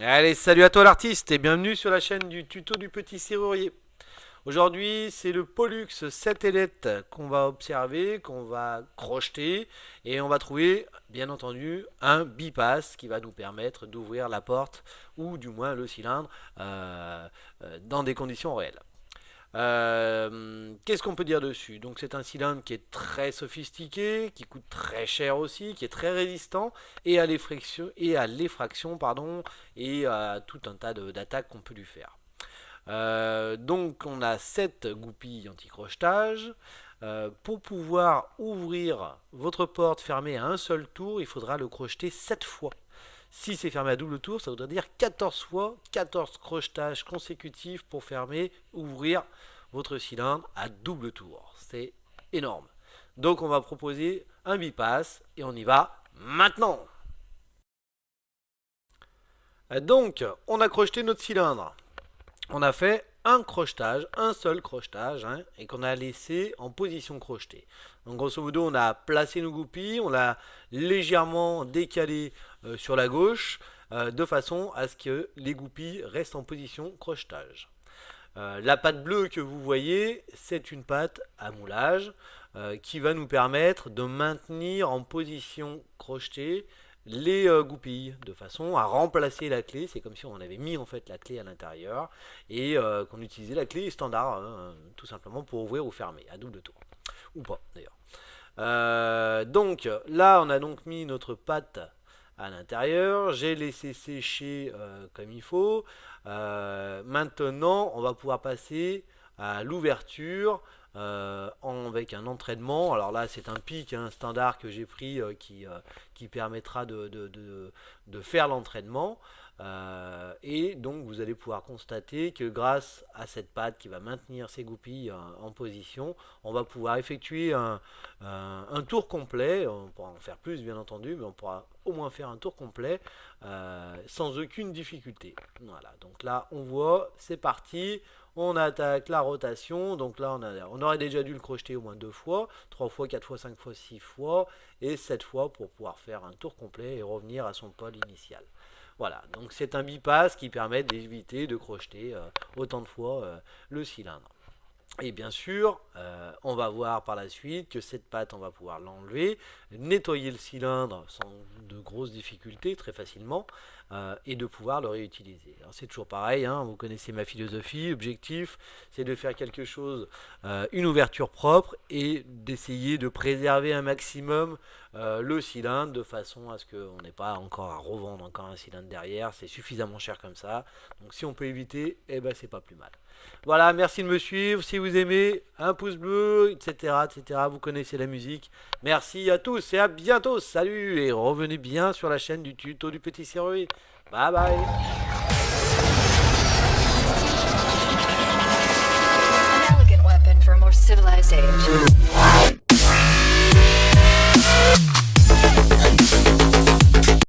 Allez, salut à toi l'artiste et bienvenue sur la chaîne du tuto du petit serrurier. Aujourd'hui, c'est le Pollux satellite qu'on va observer, qu'on va crocheter et on va trouver, bien entendu, un bypass qui va nous permettre d'ouvrir la porte ou du moins le cylindre dans des conditions réelles. Qu'est-ce qu'on peut dire dessus? Donc c'est un cylindre qui est très sophistiqué, qui coûte très cher aussi, qui est très résistant et à l'effraction pardon, et à tout un tas d'attaques qu'on peut lui faire. Donc on a 7 goupilles anti-crochetage. Pour pouvoir ouvrir votre porte fermée à un seul tour, il faudra le crocheter 7 fois. Si c'est fermé à double tour, ça voudrait dire 14 fois, 14 crochetages consécutifs pour fermer, ouvrir votre cylindre à double tour. C'est énorme. Donc on va proposer un bypass et on y va maintenant. Donc on a crocheté notre cylindre. On a fait un crochetage, un seul crochetage, hein, et qu'on a laissé en position crochetée. Donc grosso modo, on a placé nos goupilles, on l'a légèrement décalé sur la gauche, de façon à ce que les goupilles restent en position crochetage. La patte bleue que vous voyez, c'est une patte à moulage qui va nous permettre de maintenir en position crochetée les goupilles de façon à remplacer la clé. C'est comme si on avait mis en fait la clé à l'intérieur et qu'on utilisait la clé standard tout simplement pour ouvrir ou fermer à double tour ou pas d'ailleurs. Donc là on a donc mis notre patte à l'intérieur, j'ai laissé sécher comme il faut. Maintenant on va pouvoir passer à l'ouverture avec un entraînement. Alors là c'est un pic standard que j'ai pris qui permettra de faire l'entraînement. Et donc vous allez pouvoir constater que grâce à cette patte qui va maintenir ces goupilles en position, on va pouvoir effectuer un tour complet. On pourra en faire plus bien entendu, mais on pourra au moins faire un tour complet sans aucune difficulté. Voilà, donc là on voit, c'est parti. On attaque la rotation, donc là on aurait déjà dû le crocheter au moins 2 fois, 3 fois, 4 fois, 5 fois, 6 fois, et 7 fois pour pouvoir faire un tour complet et revenir à son pôle initial. Voilà, donc c'est un bypass qui permet d'éviter de crocheter autant de fois le cylindre. Et bien sûr, on va voir par la suite que cette patte, on va pouvoir l'enlever, nettoyer le cylindre sans de grosses difficultés, très facilement, et de pouvoir le réutiliser. Alors c'est toujours pareil, hein, vous connaissez ma philosophie, objectif, c'est de faire quelque chose, une ouverture propre, et d'essayer de préserver un maximum le cylindre, de façon à ce qu'on n'ait pas encore à revendre encore un cylindre derrière, c'est suffisamment cher comme ça, donc si on peut éviter, eh ben c'est pas plus mal. Voilà, merci de me suivre. Si vous aimez, un pouce bleu, etc., etc. Vous connaissez la musique. Merci à tous et à bientôt. Salut et revenez bien sur la chaîne du tuto du petit serrurier. Bye bye.